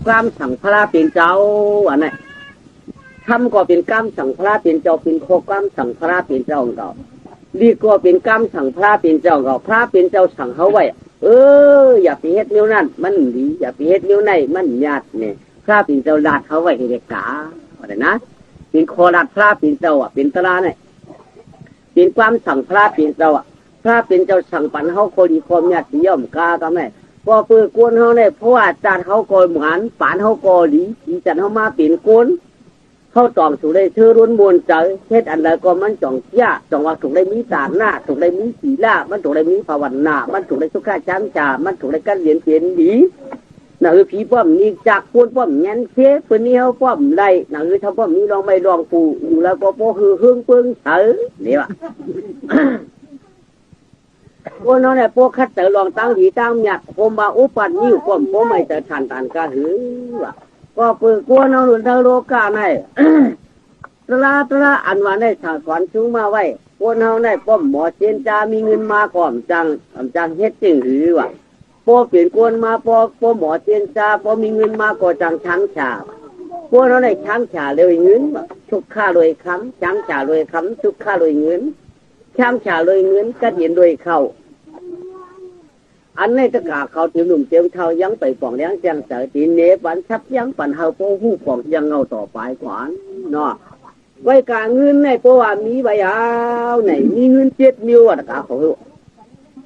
กล้ามสั่งพระเป็นเจ้าอันไหนทำก็เป็นกล้ามสั่งพระเป็นเจ้าเป็นโคกล้ามสั่งพระเป็นเจ้าของเราดีก็เป็นกล้ามสั่งพระเป็นเจ้าเราพระเป็นเจ้าสั่งเขาไว้อย่าไปเฮ็ดนิ้วนั่นมันดีอย่าไปเฮ็ดนิ้วในมันญาติเนี่ยพระเป็นเจ้าลาดเขาไว้ให้เด็กกาอะไรนะเป็นโคลาดพระเป็นเจ้าเป็นตราเนี่ยเป็นความสั่งพระเป็นเจ้าพระเป็นเจ้าสั่งปันเขาโคดีโคมญาติย่อมกาก็ไม่พอเปิดกวนเขาเนี่ยเพราะว่าจานเขาก็เหมือนปานเขาก็ดีอีจันเขามาเป็นกวนเขาตองถูกได้เธอรุนมวลใจเฮ็ดอันใดก็มันจ่องยาจ่องว่าถูกได้มีสารหน้าถูกได้มีศีลามันถูกได้มีภาวนามันถูกได้สุขะจ้ำจ่ามันถูกได้การเรียนเปลี่ยนดีน่ะผีป้อมนี่จากกวนป้อมยันเชฟเพื่อนนี่เขาป้อมได้น่ะถ้าป้อมนี้ลองไม่ลองปูอยู่แล้วก็โป้คือเฮืองเปิ้งนี่ว่ะพวกน้องเนี่ยพวกคัดเตอลองตั้งหีตั้งหยัดโคมบาอุปันนิ้วป้อมโคไม่แต่ทันตันกะหือว่ะก็เปิดกวนน้องหนุนเทโลกาในตระอันว่าในสากรชูมาไว้พวกน้องในป้อมหมอเจนจามีเงินมาก่อมจังเฮ็ดจริงหือว่ะพอเปลี่ยนกวนมาพอหมอเจนจาพอมีเงินมาก่อจังช้างฉาพวกน้องในช้างฉาเลยเงินชุกค่าเลยคำช้างฉาเลยคำชุกค่าเลยเงินช้างฉาเลยเงินกระเดียนโดยเข้าอันในตะกาเขาถือหนุ่มเจียวเท่ายังไปป่องเลี้ยงจังเสยตีเนปันชับยังปันเฮาโป้หู่ป่องยังเงาต่อไปขวานเนาะไว้การเงินในเพราะว่ามีใบยาวไหนมีเงิน7 นิ้วตะกาเขา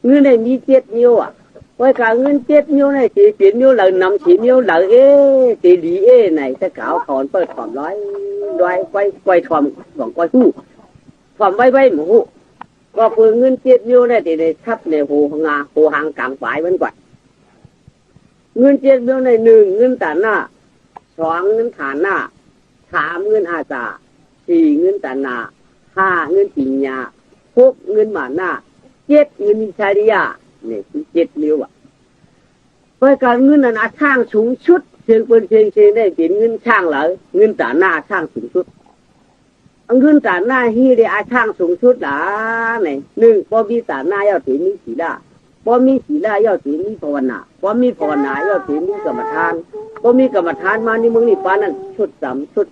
เงินในมี7 นิ้วไว้การเงิน7 นิ้วในตีเปลี่ยนนิ้วเหล่านำ4 นิ้วเหล่าตีดีไหนตะกาถอนเปิดถอนร้อยไว้ถอนของไว้หู้ถอนไว้หมูก็เพื่อเงิน7 นิ้วได้ในทับในหูหางกลางปลายมันกว่าเงิน7 นิ้วใน1เงินตาหน้า2เงินฐานหน้า3เงินอาจา4เงินตาหน้า5เงินปิญญา6เงินหมาหน้า7เงินวิชาริยะนี่คือ7 นิ้วเพราะการเงินนั้นช่างสูงชุดเชียงเปิ้นเชียงได้เป็นเงินช่างเหรอเงินตาหน้าช่างสูงชุดเงินตาหน้าฮีได้อาช่างสูงชุดหลาเนี่ย1พอมีตาหน้าย่อถือมีศีลาพอมีศีลาย่อถือมีภาวนาพอมีภาวนาย่อถือมีกรรมฐานพอมีกรรมฐานมานี่มึงนี่ปานนั้นชุด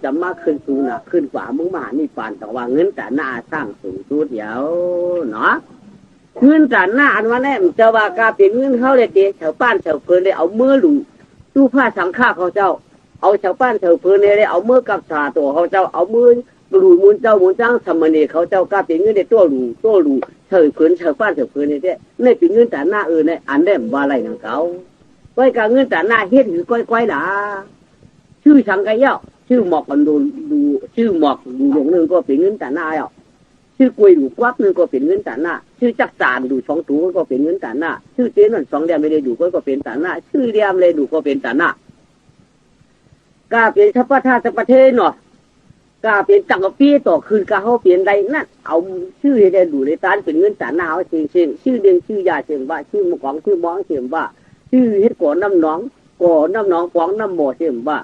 จำมาขึ้นสูงน่ะขึ้นกว่ามึงมานี่ปานแต่ว่าเงินตาหน้าช่างสูงชุดเดี๋ยวเนาะเงินตาหน้าอันว่าแน่จะว่ากาเป็นเงินเขาเลยเตะชาวบ้านชาวเพิ่นเลยเอามือหลูตู้ผ้าสังฆาเขาเจ้าเอาชาวบ้านชาวเพิ่นเลยเอามือกับสาตัวเขาเจ้าเอามือหลูมุนเจ้ามุนจ้างสมณีเขาเจ้ากาเป็นเงินในตัวหลูเฉยเพิ่นเฉยฟ้าเฉยเพิ่นนี่เนี่ยเป็นเงินแต่หน้าเนี่ยอันได้บ่อะไรนังเขาไว้กับเงินแต่หน้าเฮ็ดหือก้อยๆล่ะชื่อสังกะเยาชื่อหมอกกันดูชื่อหมอกดูหลงนึงก็เป็นเงินแต่หน้าเยาชื่อกล้วยดูกวักนึงก็เป็นเงินแต่หน้าชื่อจักจานดู2 ตัวก็เป็นเงินแต่หน้าชื่อเจนนั่น2 เดือนไม่ได้ดูก็เป็นแต่หน้าชื่อเดียมเลยดูก็เป็นแต่หน้ากาเป็นทัพพะธาตุประเทศเนาะกาเป็นจังกะปีต่อคืนกาเขาเปลี่ยนใดนั่นเอาชื่อได้ดูในตานเป็นเงินตาหน้าเอาเชียงชื่อเรียงชื่อยาเชียงว่าชื่อมะกองชื่อมองเชียงว่าชื่อเฮ็ดก่อน้ำหนองก่อน้ำบ่อเชียงว่า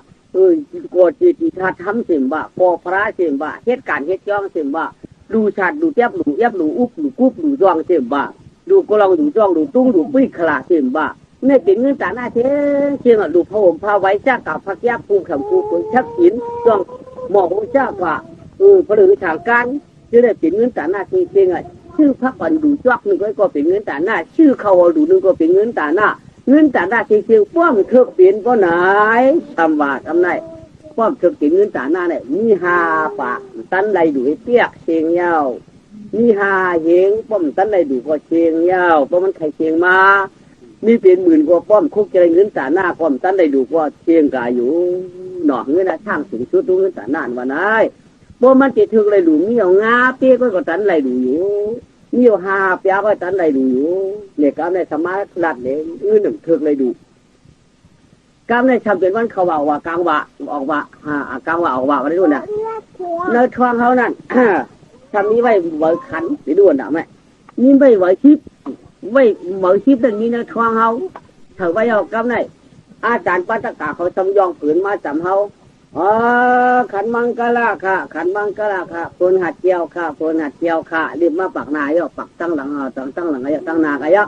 ก่อจิตธาตุทำเชียงว่าก่อพระเชียงว่าเฮ็ดการเฮ็ดย่องเชียงว่าดูชาติดูเทียบดูเอฟดูอุบดูกุบดูจ้องเชียงว่าดูกลองดูจ้องดูตุ้งดูปิ้งขลาเชียงว่าเนี่ยเป็นเงินตาหน้าเชียงดูพระห่มพระไว้จ้ากับพระแก้วปูขำปูคนชักหินจ้องหมอของเจ้าว่าพระฤาษีทางการจะได้เป็นเงินตาหน้าที่เป็นไงชื่อพระปันดูจวักนึงก็เป็นเงินตาหน้าชื่อเขาดูนึงก็เป็นเงินตาหน้าเชียงป้อมเถิกเป็นก็ไหนทำว่าทำไรป้อมเถิกเป็นเงินตาหน้าเนี่ยมี5 ปากตันใดดูให้เปียกเชียงยาวมี5 เหงป้อมตันใดดูก็เชียงยาวเพราะมันไข่เชียงมามีเป็นหมื่นกว่าป้อมคุกใจเงินตาหน้าป้อมตันใดดูก็เชียงกายอยู่หนอกเงินนะช่างสูงชุดดูเงินตาหน้าวันไหนพอมันจะถึงไรดูมีเอางาเปี้ยก็ตันไรดูอยู่มีเอา5 เปียก็ตันไรดูอยู่เนี่ยการในสมาร์ทลัดเนี่ยหนึ่งถึงไรดูการในทำเป็นวันเขาว่ากลางว่าออกว่ากลางว่าออกว่าอะไรดูนะเนื้อทองเขานั่นทำนี้ไว้ไว้ขันไปดูนะแม่นี่ไม่ไว้ชิปไว้ชิปนั่นมีเนื้อทองเขาเถอะไว้เอากำไรอาจารย์ปัตตกาเขาจำยองผืนมาจำเขาขันมังกรค่ะขันมังกรค่ะคนหัดเจียวค่ะคนหัดเจียวค่ะรีบมาปักนายปักตั้งหลังตั้งหลังตั้งนากันยะ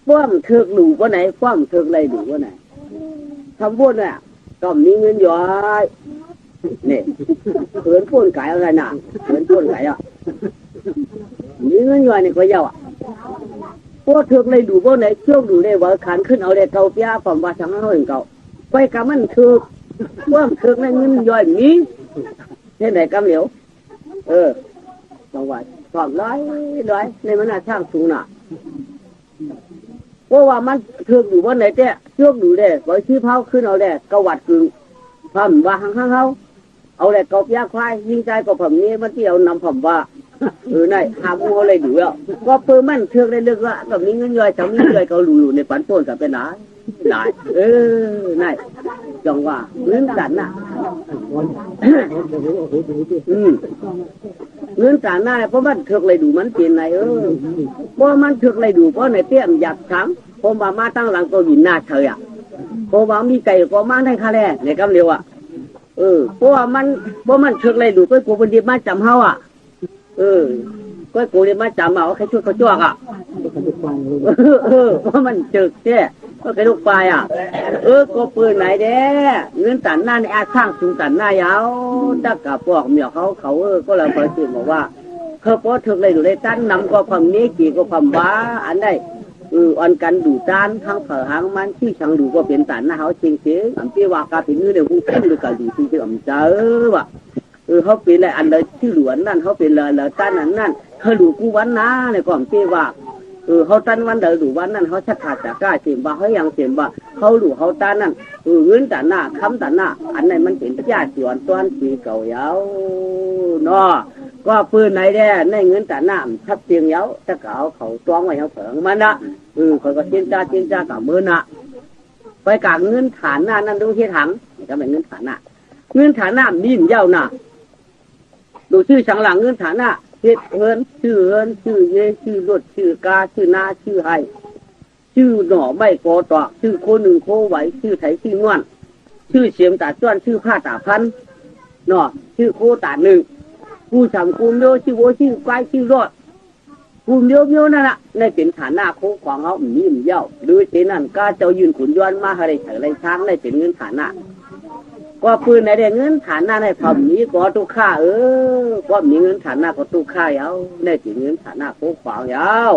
ป้อมเถิกดูว่าไหนป้อมเถิกไรดูว่าไหนทำบุญเนี่ยก ก็มีเงินย้อยนี่เขินพ่นไก่อะไรน่ะเขินพ่นไก่อ่ะมีเงินย้อยนี่ก็เยาอ่ะพวกเถือกเลยดูพวกไหนเชื่อดูเลยว่าขันขึ้นเอาเลยเกาเปียความว่าช่างเขาเองเก่าไปกำมันเถือกว่าเถือกในเงินย้อยมีเท่ไหนกำเหลียวจังหวะสอบร้อยในมันน่าช่างสูงน่ะเพราะว่ามันเถือกอยู่บนไหนเจ้เชื่อดูเลยว่าชื่อเผาขึ้นเอาเลยกวัดกึ่งความว่าข้างเขาเอาเลยเกาเปียควายยิ่งใจก็ผมนี้มันที่เอานำผมว่าในหาบัวอะไรอยู่แล้วก็เพิ่มมันเทือกได้เลือกว่าแบบนี้เงินย่อยจะมีย่อยเขาอยู่ในปันต้นกับเป็นหลายนายจังว่าเงินสันน่ะเงินสันน่ะเพราะมันเทือกเลยดูมันเปลี่ยนไหนเพราะมันเทือกเลยดูเพราะในเตี้ยมอยากถามผมมาตั้งหลังตัวหินหน้าเฉยอ่ะผมว่ามีไก่ก็มาได้ค่าแรงในกำเร็วอ่ะเพราะว่ามันเทือกเลยดูก็กูเป็นดีมาจำเฮาอ่ะก็กูเรียนมาจำเอาใครช่วยเขาจ้วกอ่ะเพราะมันจึกแค่ก็กระดูกปลายอ่ะก็ปืนไหนเด้เงินตันหน้าในอาช่างสูงตันหน้ายาวดักกับพวกเมียเขาก็เลยคอยตื่นบอกว่าเขาพอถึงเลยดูเลยตั้นนำก็ความนี้กี่ก็ความว้าอันได้อันกันดูด้านทั้งเผอหางมันที่ช่างดูก็เป็นตันหน้าเขาจริงจริงอันที่ว่ากาเป็นเงินเดี๋ยวกูขึ้นด้วยกันดูจริงจริงเจอว่ะเขาเป็นอะไรอันเลยที่หลวนนั่นเขาเป็นเลยตั้นนั่นเขาดูกูวันนะในความที่ว่าเขาตั้นวันเดียวดูวันนั้นเขาชักขาดจากก้าเสียมว่าเขายังเสียมว่าเขาดูเขาตั้นนั่นเงินตันหน้าคำตันหน้าอันไหนมันเป็นญาติส่วนต้นปีเก่าเยาเนาะก็ปืนไหนแด่ในเงินตันหน้าทับเตียงเยาถ้าเขาจ้องไว้เขาเถิงมันนะเขาก็เจียนจ้ากับมือน่ะไปกางเงินฐานหน้านั่นดูที่ถังก็เป็นเงินฐานหน้าเงินฐานหน้านิ่มเย้าน่ะดูชื่อช่างหลังเงินฐานหน้าเฮ็ดเฮินชื่อเยชื่อรถชื่อกาชื่อนาชื่อไฮชื่อหน่อใบกอตอกชื่อโคหนึ่งโคไหวชื่อไถชื่อนวลชื่อเสียมตาจ้วนชื่อผ้าตาพันเนาะชื่อโคตาหนึ่งผู้ทำกุมโยชื่อโวชื่อไกชื่อรถกุมโยนั่นแหละในเป็นฐานหน้าโคของเขานิ่มเย้าหรือเจนั่นก็เจ้ายืนขุนย้อนมาอะไรเฉยไรช้างในเป็นเงินฐานหน้าก็ปืนในเด้เงินฐานหน้าในผมนี้ก็ตุกข้าก็มีเงินฐานหน้าก็ตุกข้ายาวในถึงเงินฐานหน้าโคขวางยาว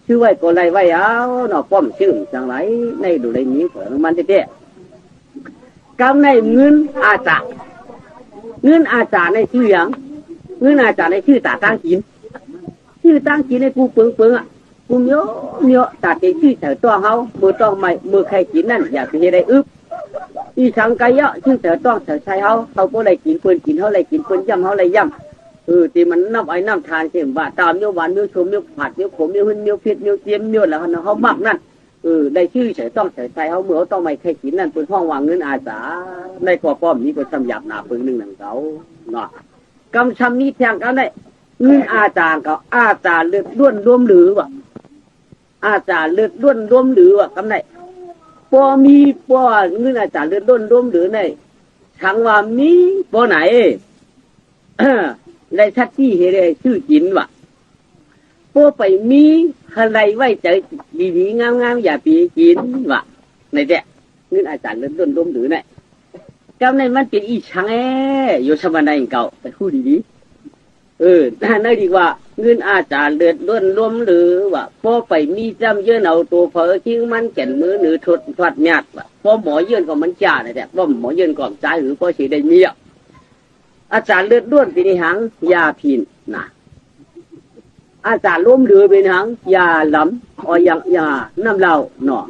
ชื่อไว้ก็ไรไว้ยาวเนาะป้อมชื่อจังไรในดูไรนี้ของมันเจ๊กำในเงินอาจารย์เงินอาจารย์ในชื่ออย่างเงินอาจารย์ในชื่อตาตั้งกินชื่อตั้งกินในกูเปิงอ่ะกูเยอะตาเตชื่อแต่ตัวเขามือต้องไม่มือใครกินนั่นอย่าไปให้ได้อึบอีสังกายะซึ่งแต่ต้องแต่ใช้เขาก็เลยกินเพื่อนกินเขาเลยกินเพื่อนย่ำเขาเลยย่ำที่มันน้ำไอ้น้ำทานเช่นว่าตามเนื้อหวานเนื้อชมเนื้อผัดเนื้อขมเนื้อหุ่นเนื้อเผ็ดเนื้อเจียมเนื้อแล้วเขามักนั่นได้ชื่อแต่ต้องแต่ใช้เขาเมื่อต้องไม่ใครกินนั่นเป็นห้องวางเงินอาสาในกอป้อมนี้ก็สำหยับหนาปืนหนึ่งหนังเขาเนาะกำชันี้แทงกันได้เงินอาจารย์กับอาจารย์เลือดล้วนรวมหรือวะอาจารย์เลือดล้วนรวมหรือวะกำได้พอมีพอเงินอาจารย์เลือดล้นร่มหรือในทางว่ามีพอไหนในชัดที่เห็นชื่อกินวะพอไปมีอะไรไว้ใจดีๆงามๆอย่าปีกินวะในเด็กเงินอาจารย์เลือดล้นร่มหรือในกำในมันเป็นอีช่างอยู่สมัยเก่าไปคู่ดีๆนั่นดีกว่าเงินอาจารย์เลือดล้นร่มหรือว่าพอไปมีจำเยอะเอาตัวเพอทิ้งมันแก่นมือหรือทอดหยาดว่ะพอหมอเยื่นก็มันจ่าเนี่ยเพราะหมอเยื่นก่อนใจหรือพอสีได้เมียอาจารย์เลือดล้วนเป็นหางยาพินนะอาจารย์ล้มหรือเป็นหางยาล้ำอย่างยาน้ำเหล้าเนาะ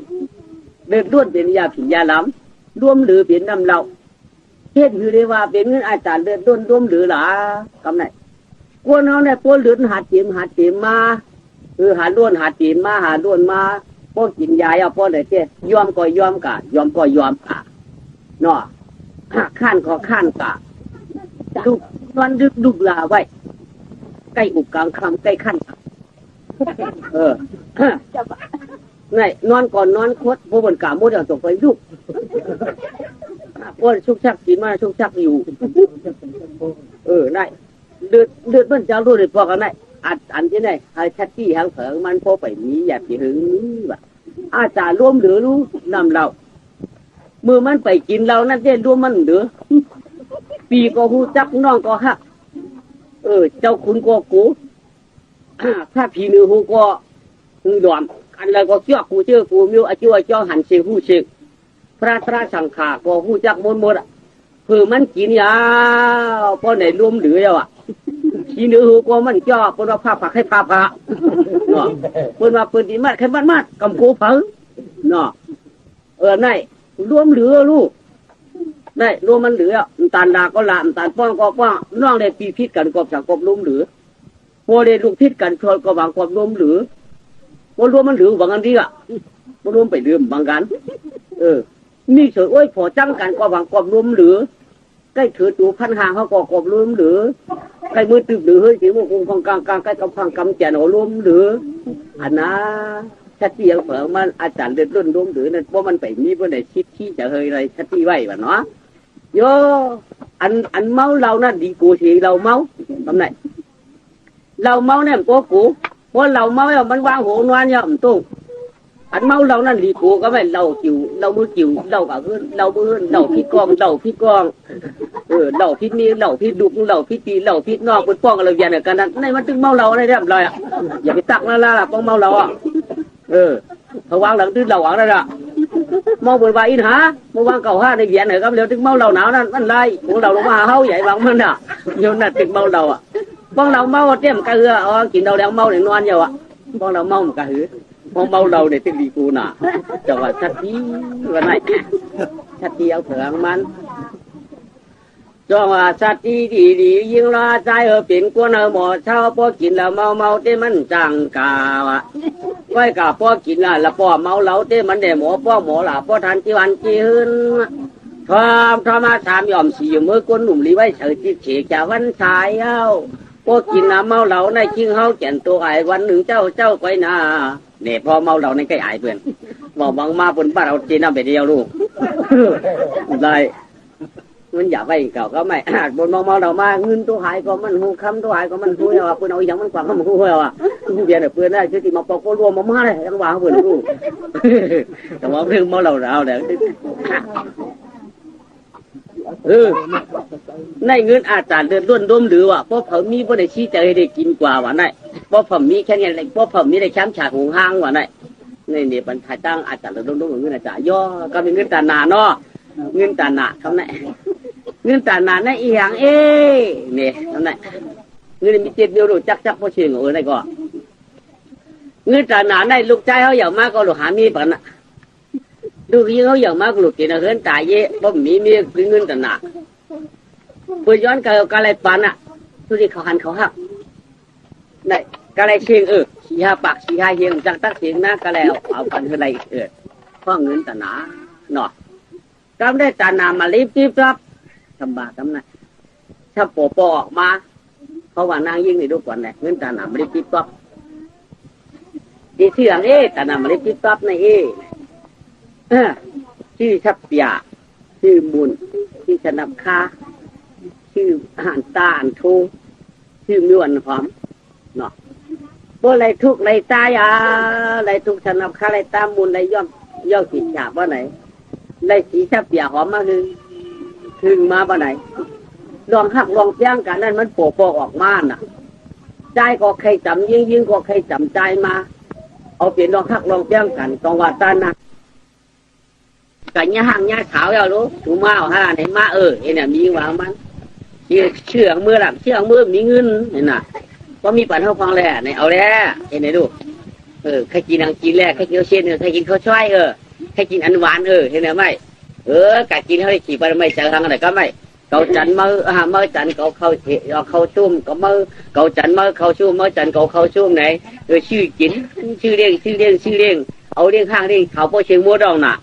เลือดล้วนเป็นยาพินยาล้ำร่วมหรือเป็นน้ำเหล้าเฮ็ดอยู่ได้ว่าเป็นเงินอาจารย์เลือดล้วนร่วมหรือหล่ะกำไหนกวนเขาเนี่ยพวกเลือดหาเจียมมาหาล้วนหาเจียมมาหาล้วนมาพวกกินยาเอาพวกเลยเจ้ยอมก็ยอมกะยอมก็ยอมกะเนาะข้านก็ข้านกะดุนอนดุลาไว้ใกล้อุกกลางคำใกล้ขั้นไงนอนก่อนนอนคดพวกบนกาโมดอย่างส่งไปลูกพวกชุกชักกินมาชุกชักอยู่ได้เดือดมันจะรู้เลยพอกันได้อันที่ไหนให้ชัดที่หางเผิงมันพอไปมีอย่าไปหึงแบบอาจารย์ร่วมหรือรู้นำเรา มือมันไปกินเรานั่นเด้รวมมันเหลือปีก็หูจักน้องก็ฮักเจ้าคุณก็กูถ้าผีมือหูก็ดอมอันแล้วก็เจ้ากูเชื่อกูมิวอาจารย์เจ้าหันเสียหูเสียพระสังขาก็หูจักหมดเพื่อมันกินยาวพอไหนรวมเหลือแล้วผีมือหูก็มันจ่อปนว่าผ้าผักให้ผ้าผ้าเนาะปนว่าปืนดีมากแค่มากกำโคเผาเนาะไหนรวมเหลือลูกได้รวมมันเหลือตาลดาก็ละตาลป้องก็ป้องน้องได้ปีพิษกันกบจากกบล้มเหลือโมได้ลูกพิษกันชนก็บางกบล้มเหลือโมรวมมันเหลือบางกันที่โมรวมไปลืมบางกันมีเฉยโอ้ยพอจังกันก็บางกบล้มเหลือใกล้ถือตูพันหางเขาก็กบล้มเหลือใกล้มือตึกเหลือเฮ้ยถือว่าคงกลางใกล้กำพังกำแจนเอาล้มเหลืออันนะชัดที่ยังเผลอมันอาจารย์เดินรุ่นล้มเหลือนั่นเพราะมันไปมีเพื่อนไหนคิดที่จะเฮยอะไรชัดที่ไว้แบบเนาะโยอันเมาเรานั่นดีกูสิเราเมาทำไงเราเมาเนี่ยมันกูเพราะเราเมาแล้วมันวางหัวนอนเนี่ยมันตู้อันเมาเรานั่นดีกูก็ไม่เราจิ๋วเรามือจิ๋วเรากับเพื่อนเราเพื่อนเราพี่กองเราเราพี่นี่เราพี่ดุเราพี่ตีเราพี่นอกเป็นป้องอะไรอย่างเนี่ยกันนั้นในมันตึงเมาเราอะไรเรียบร้อยอย่าไปตักนั่นละป้องเมาเราเขาวางหลังตื้นเราวางนั่นละมองบนใบอินหาเมื่อวานเก่าห้าในเวียนเหรอครับเดี๋ยวถึงเมาเราหนาวนั่นมันไล่ของเราลงมาเฮาใหญ่บางมันโยนนั่นถึงเมาเราบ้องเราเมาเตี้ยมกระเฮือกินเราแล้วเมาเนี่ยนอนเยอะบ้องเราเมากระหือบ้องเมาเราเนี่ยตึงดีกูน่ะจังหวะชัดที่วันไหนชัดที่เอาเถื่อนมันจังหวะชัดที่ดียิ่งรอใจเป็นกวนหมอเช้าพอกินแล้วเมาเต้มันจังกาวะไว้กับพ่อกินละพ่อเมาเหลาเต้มันเดหมอพ่อหมอละพ่อทันที่วันจีหืนทอมาถามยอมสีเมื่อคนหนุ่มลีไว้เฉยที่เฉยจะวันชายพ่อกินเมาเหลาในชิงเฮาแก่นตัวไอ้วันหนึ่งเจ้าไปนาเนี่ยพอเมาเหลาในใกล้ไอ้เพื่อนบอกบางมาบนบ้านเราจีน่าไปเดียวลูกได้มันอย่าไปเก่าก็ไม่บนเมาเรามาเงินตัวหายก็มันหูคำตัวหายก็มันหูเอาปืนเอาอย่างมันกว่าเขามันหูเอาเบียร์เปืนได้คือที่มาปอกรวมมาเลยจังหวะเปืนรู้แต่ว่าเรื่องเมาเราเดี๋ยวในเงินอาจารย์เดินร่วนร่มหรือว่าเพราะผมมีบ่ได้ชี้ใจได้กินกว่าวันไหนเพราะผมมีแค่นี้เพราะผมมีได้แชมป์ฉากหงห้างวันไหนนี่บรรทัดตั้งอาจารย์เดินร่มเงินอาจารย์ย่อก็เป็นเงินตาหนาเนาะเงินตาหนาคำไหนเงินตาหนาในอีหยังเนี่ยคำไหนเงินมีเจ็ดเดียวดูจักพอเชียงไหนก็เงินตาหนาในลูกใจเขาอย่างมากก็ลูกหามีปันลูกยิงเขาอย่างมากลูกกินเงินตายเยอะเพราะมีเงินตาหนาเพื่อย้อนกาอะไรปันทุกที่เขาหันเขาหักได้กาอะไรเชียงสี่ห้าปากสี่ห้าเชียงจังตักเสียงนะกาอะไรเอาปันเท่าไรเพราะเงินตาหนาเนาะก็ได้ตาหนามารีบรับทำบาปทำไงถ้าปอออกมาเพราะว่านางยิ่งในดูก่อนเนี่ยเงินตาหนามารีบรับที่เชื่องตาหนามารีบรับในชื่อชับยาชื่อบุญชื่อชนับคาชื่ออาหารตาอันโทชื่อมิวนหอมเนาะพวกอะไรทุกอะไรตายอะไรทุกชนับคาอะไรตาบุญอะไรย่อมผิดฉาบว่าไหนได้สีชับยาหอมมาคือมาว่าไหนลองหักลองย่างกันนั่นมันโผล่ออกมาน่ะใจก็ใครจำยิ่งก็ใครจำใจมาเอาเปลี่ยนลองหักลองย่างกันตองว่าตานะกันย่าห่างย่าขาวเอาลูกถูมาเอาไหนมาเนี่ยมีวางมันเชื่องมือหลับเชื่องมือมีเงินเนี่ยนะก็มีปัญหาฟังแหละเนี่ยเอาแล้วไหนดูใครกินกินแรกใครกินเช่นใครกินข้าวช่วยใครกินอันหวานเห็นไหมกะกินเขาได้ขี่ไปไม่เจอทางอะไรก็ไม่เขาจันมือจันเขาชุ่มก็มือเขาจันมือเขาชุ่มมือจันเขาชุ่มไหนชื่อกินชื่อเลี้ยงเอาเลี้ยงข้างเลี้ยงเขาพอเชียงมัวดองน่ะ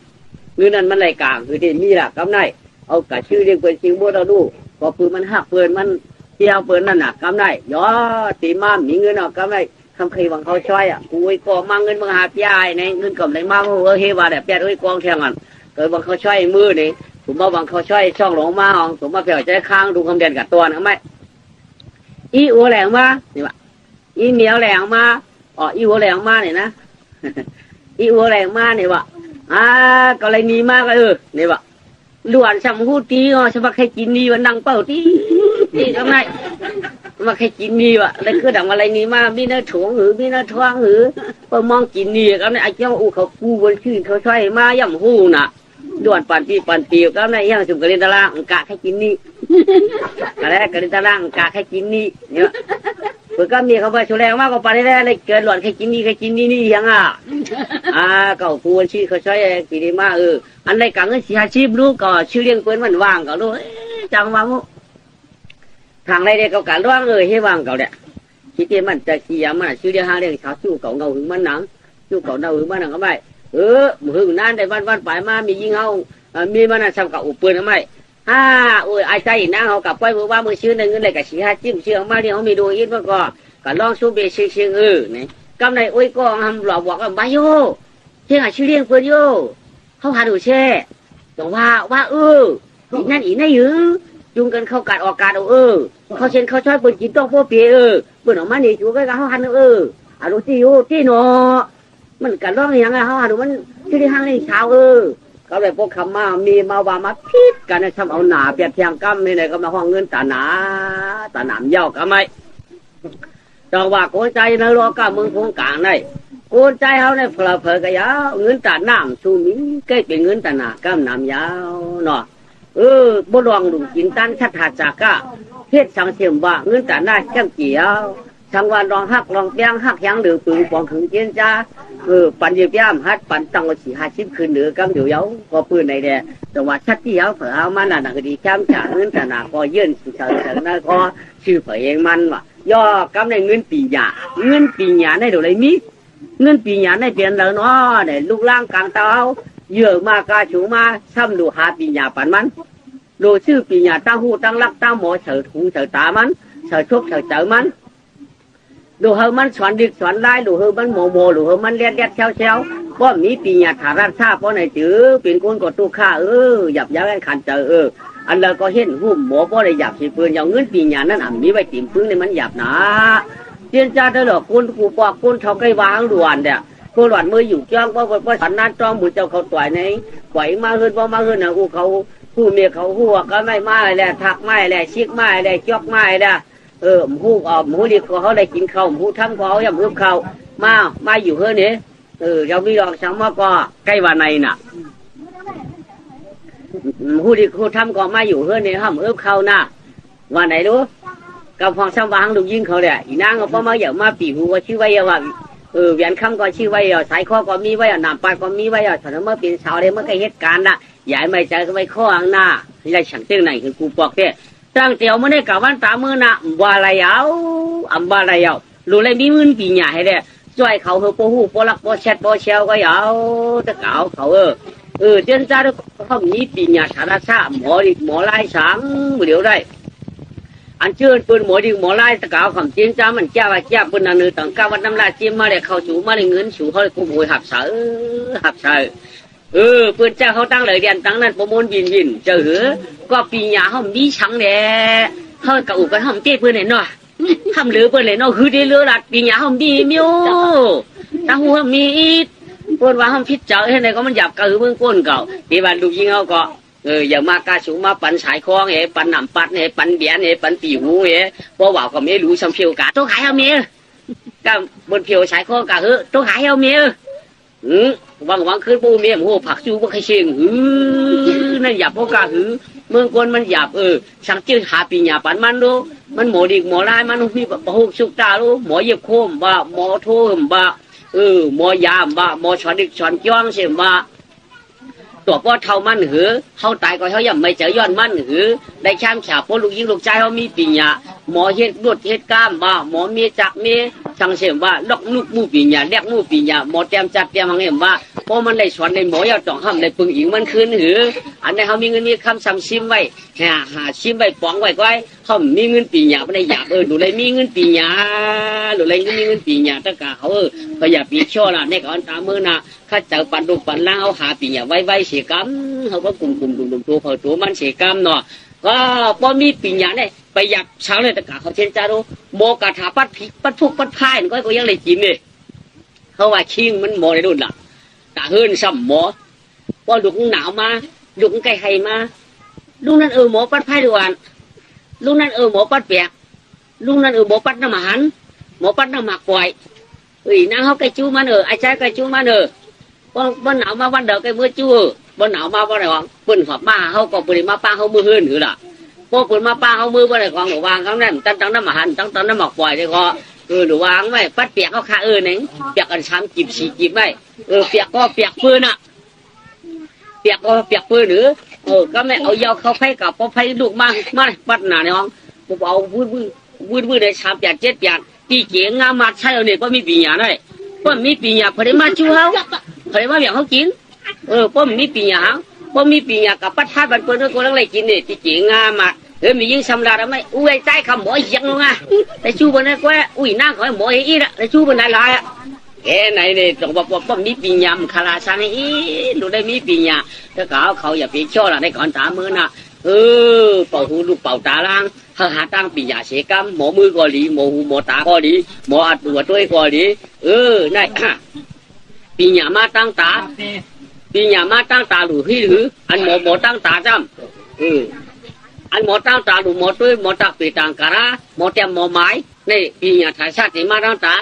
มือนั้นมันไรกลางคือที่มีล่ะกำไรเอากะชื่อเลี้ยงเป็นเชียงมัวเราดูพอปืนมันหักปืนมันเที่ยวปืนนั่นน่ะกำไรย่อตีมามีเงินเอากำไรคำเคยวังเขาช่วยกูไอ้กองมาเงินมาหาพี่ไอ้ในเงินกำไรมาเฮว่าแบบแปดไอ้กองแทงกันเกิดวังเขาช่วยมือนี่ผมมาวังเขาช่วยช่องหลงมาห้องผมมาเปี่ยวใจค้างดูคำเด่นกับตัวนะไม่อีหัวแหลงมานี่วะอีเหนียวแหลงมาอีหัวแหลงมาเนี่ยนะ อีหัวแหลงมาเนี่ยวะกรณีมากนี่วะ ล้วนสำหูตีอ๋อสมัครให้กินนี่วันดังเป่าตีตีทำไมมาให้กินนี่วะแล้วคือดังอะไรนี่มามีเนื้อถ่วงหือมีเนื้อท้องหือพอมองกินนี่ก็ในไอ้เจ้าอูเขากูบนชื่นเขาช่วยมาย่ำหูน่ะด่วนปันปีก็ในย่างสุกกระเด็นตะล่างกะให้กินนี่อะไรกระเด็นตะล่างกะให้กินนี่เนี่ยเพื่อก็มีเขาไปชุแรงมากกว่าปานนี้เลยเกิดหล่อนให้กินนี่นี่ยังเก่ากูบนชื่นเขาช่วยกินดีมากอันในกังเงิน4-5 ชีพรู้ก็ชื่อเลี้ยงเปิ้นมันว่างก็รู้จังว่ามุทางไรเด็กเขาการร้องให้ว่างเขาเนี่ยคิดที่มันจะขี้ยามันชื่อเรียกหาเรื่องชาวชู้เขาเงาหึงมันหนังชู้เขาเงาหึงมันหนังก็ไม่หึงนั่นได้วันไปมามียิงเอามีมันทำกับอุปเปิลทำไมโอ้ยไอ้ใจนั่งเขากับไปมือว่ามือชื่อในเงินเลยกับ4-5 จิ้มเชื่อมาที่เขามีดูอินมาก็ร้องชู้เบชิเชียงนี่กำไรโอ้ยก็ทำหลอกบอกว่าบายโยเที่ยงชื่อเรียงเพื่อนโยเขาหาดูแช่แต่ว่าอีนั่นยื้อจุงกันเข้าการออกการเขาเช่นเขาช่วยเปิดกินต้องพวกเปียเปิดออกมาเนี่ยจูก็เขาหันอาดูที่อยู่ที่หนอมันกันร้องอย่างไรเขาดูมันที่ที่ห้างในเช้าเขาเลยพวกคำมามีมาว่ามาพิษกันทำเอาหนาเปียกเทียงกั้มนี่เลยก็มาห้องเงินตาหนามเย้าก็ไม่จังว่าโกนใจในรอกาเมืองพงกลางได้โกนใจเขาในเผลก็ยาวเงินตาหนามชูมิ้งใกล้เป็นเงินตาหนากั้มหนามยาวเนาะบ่ลองดูกินตันชัดหาจากะเฮ็ดสังเสียมว่าเงินตาหน้าจังเกี่ยวสังวันลองหักลองเปียงหักยังหรือปืนปองถึงเจียนจ้าปันเยียบย่ำฮัดปันตังว่า4-5 ชิ้นคืนเหนือกำเดียวเย้าก็ปืนในแดดแต่ว่าชัดที่เย้าเผอเอามันน่ะก็ดีช้ำฉาเงินตาหน้าก็ยื่นเฉยๆนั่นก็ชื่อเผอเองมันว่ะย่อกำในเงินปีหยาในเดี๋ยวไรมีเงินปีหยาในเปลี่ยนแล้วเนาะเนี่ยลูกล่างกลางเตาเยอะมากกาชูมาซ้ำดูหาปีหยาปันมันดูชื่อปีหยาตั้งหูตั้งลักตั้งหมอเฉยหูเฉยตามันเฉยชกเฉยเจอมันดูเฮมันสอนดึกสอนไล่ดูเฮมันโมดูเฮมันเลียดเช้าเพราะมีปีหยาถารันชาเพราะในจื้อเป็นคนกดตู้ข้าหยับยั้งขันเจออันเราก็เห็นหุ่มหมอเพราะในหยับสีปืนอย่างเงินปีหยานั่นมีไว้ติ่มพึ่งในมันหยับนะเจียนจ้าได้หรอกคนกูปอกคนชาวไก่วางด่วนเด้อคนหลานมืออยู่จ้องเพราะสันนั้นจ้องมือเจ้าเขาต่อยในไหวมาขึ้นมาขึ้นนะกูเขาผู้เมียเขาหัวก็ไม่มาแหละทักไม่แหละชิกไม่แหละจอกไม่แหละหมูดีเขาได้กินข้าวหมูทั้งเขาอย่างเพิ่มข้าวมาอยู่เฮ้เนี่ยเรามีลองสังมาก็ใกล้วันไหนน่ะหมูดีเขาทำก็มาอยู่เฮ้เนี่ยห้ามเพิ่มข้าวน่ะวันไหนรู้กับฟองซ้ำวางดูยิงเขาเนี่ยอีนางเขาพอมาอย่างมาปีหูว่าชื่อไว้ว่าเวียนคำก็ชื่อไว้สายข้อก็มีไว้หนามปลาก็มีไว้ฉันเมื่อเป็นสาวเลยเมื่อกี้เหตุการณ์น่ะใหญ่ไม่ใจก็ไม่ข้ออังหน้าที่ได้ฉันเตี้ยไหนคือกูปอกเนี่ยตั้งเตียวไม่ได้กะวันตามือน่ะบาลายาวบาลายาวรู้เลยมีมือปีหยาให้เนี่ยช่วยเขาโปหูโปลักโปเช็ดโปเชลก็ยาวจะเก่าเขาเจ้าจ้าเขามีปีหยาฐานะชาหมอไล่สังเดี๋ยวได้อันเชื่อปืนหมอดีหมอไล่ตะเก่าคำเจียนจ้ามันแก้ว่าแก้ปืนนั่นต่างกาวันน้ำลายเจียมมาเลยเข้าจูมาเลยเงินสูเขาเลยกูโวยหับเสือปืนเจ้าเขาตั้งเลยเดียนตั้งนั้นประมวลวินเจอหือก็ปีหยาเขามีชังเนี่ยเขากระอุกันเขาเตี้ยปืนเนี่ยเนาะทำเหลือปืนเลยเนาะคือได้เลือดปีหยาเขามีมิ้วตั้งหัวมีปืนว่าเขาพิจเจอให้ไหนก็มันหยับกระหือเบื้องก้นเก่าที่บ้านลูกยิงเขาก็อย่ามากาสูมาปันสายคล้องปันหนำปัดปันเบียนปันปีหูเพราะว่าก็ไม่รู้สัมเพียวกะต้องขายเอาเมียก็บนเพียวสายคล้องกะต้องขายเอาเมียวังขึ้นปูเมียมโหผักจูบ่ใครเชียงนั่นหยาบพวกกะเมืองคนมันหยาบสังเกตหาปีหยาปันมันดูมันหมอดีหมอลายมันพี่ปะหุกสุกตาดูหมอเย็บโคมบ่หมอโทมบ่หมอยามบ่หมอช้อนดิกช้อนจ้องเสียบ่ตัวพ่อเท่ามันเขาตายก็เขาย่ำไม่เจอย้อนมันได้ช่างฉาบพวกลูกยิงลูกใจเขามีปีหยาหมอเฮ็ดรวดเฮ็ดก้ามบ่หมอเมียจักเมียสังเสียว่าลอกลูกมูปีหยาเรียกมูปีหยาหมอเตรียมจัดเตรียมหังเห็นว่าพอมันได้สอนในหมอยาต้องห้ามในปึงอิงมันคืนอันนี้เขามีเงินมีคำซ้ำชิมไว้หาชิมไว้ปองไว้ก็เขามีเงินปีหยาไม่ได้หยาบดูเลยมีเงินปีหยาดูเลยมีเงินปีหยาตะกาเขาก็อย่าปีช่อละในก่อนตามือน่ะข้าเจอปันดุปันล่างเขาหาปีหยาไว้เสียกรรมเขาก็กลุ่มตัวเขาตัวมันเสียกรรมเนาะก็พอมีปีหยาเนี่ยไปหยับเช้าเลยตะกาเขาเช่นจ้าดูโมกาถาปัดผิกปัดทุกปัดพายก็ยังเลยกินเลยเขาว่าชิงมันหมอในรุ่นล่ะตาเฮิร์นซ้ำหมอพอดุกหนาวมาดุกไก่ไห้มา ลูกนั้นหมอปัดไผ่ดวนลูกนั้นหมอปัดเปียกลูกนั้นหมอปัดน้ำหันหมอปัดน้ำหมักปล่อยนางเขาไก่จูมันไอ้ชายไก่จูมันบ่หนาวมาวันเดียวไก่มือจูบ่หนาวมาวันไหนของปุ่นหับมาเขาก็ปุ่นมาป้าเขามือหื้นหรือล่ะพอปุ่นมาป้าเขามือวันไหนของหนูวางเขาแน่ตั้งน้ำหันตั้งน้ำหมักปล่อยเลยก็หนูวางไว้ปัดเปียกเขาขาหนึ่งเปียกกันช้ำจีบสีจีบไว้เปียกก็เปียกปืนอ่ะเปียกก็เปียกปืนหรือก็ไม่เอายาวเขาไฟกับพอไฟลูกมาปัดหนาในห้องผมเอาวืดได้ช้ำ7 8ตีเกียงงามาใช่เอาเนี่ยก็มีปีหยาได้ก็มีปีหยาพอได้มาชูเขาพอได้มาเบียงเขากินก็มีปีหยาก็มีปีหยากับปัดท่าบันเปิ้ลก็ลังเลยกินเนี่ยตีเกียงงามามียิ่งสำราญไหมอุ้ยใจคำหมอยังลงอ่ะแต่ชูบนนั้นก็อุ้ยนั่งขอหมออีละแต่ชูบนนั้นลายอ่ะแค่ไหนเนี่ยต้องบอกว่ามีปีหยาคาราชานี่ดูได้มีปีหยาถ้าเขาอย่าไปช่อละในก่อนตามือน่ะเป่าหูลูกเป่าตาล่างหาตั้งปีหยาเสกำหมอมือก็ดีหมอหูหมอตาก็ดีหมออัดตัวด้วยก็ดีนั่นปีหยามาตั้งตาปีหยามาตั้งตาหรือพี่หรืออันหมอตั้งตาจำอันหมอตั้งตาหรือหมอด้วยหมอตักปีต่างการะหมอเต็มหมอไม้นี่ปีหยาถ่ายชาติมาตั้งตา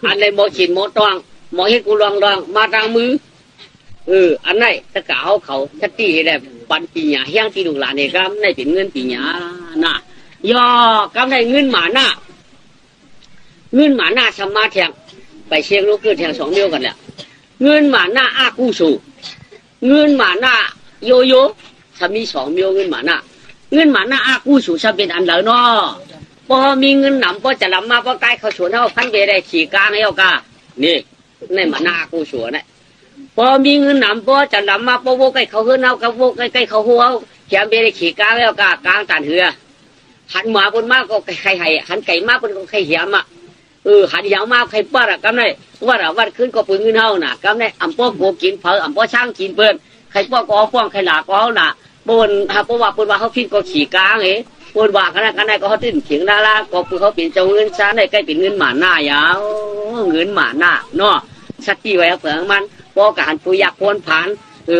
อันเลยหมอฉีดหมอตองหมอให้กูลองมาตั้งมืออันไหนตะกาวเขาชัดตีได้ปันปีหยาเฮียงที่ดูหลานเนี่ยครับในเป็นเงินปีหยาน่ะย่อกำได้เงินหมาหน้าสมาเทียงไปเชียงลูกคือเทียง2 เดียวกันแหละเงินหมาหน้าอากูสูเงินหมาหน้าโยโย่ถ้ามี2 เดียวเงินหมาหน้าอากูสูจะเป็นอันเดียวเนาะพอมีเงินหนำพอจะลำมาพอใกล้เขาสวนเขาพันเบได้ขี่กลางให้เอากานี่ในหมาหน้าอากูสูเนี่ยพอมีเงินหนำพอจะลำมาพอโวใกล้เขาเฮือนเอากับโวใกล้เขาหัวแขมเบได้ขี่กลางให้เอากากลางตันเหือหันหมาคนมากก็ใครให้หันไก่มากคนก็ใครเหี้ยมอ่ะหันยาวมากใครป้าอะกำไรวัดขึ้นก็ปืนเงินเฮาน่ะกำไรอ่ำป้อโกกินเผออ่ำป้อช่างกินเปิ้นใครป้อก็ฟ้องใครหลาก็เอาน่ะปนหาป้อว่าเขาพินก็ขี่กลางปนว่าขนาดกันได้ก็เขาติ้นเขียงดาราก็ปืนเขาเป็นเจ้าเงินช้าได้ใกล้เป็นเงินหมาหน้ายาวเงินหมาหน้าเนาะชัดที่ไว้เผื่อมันป้อการผู้อยากพ้นผ่าน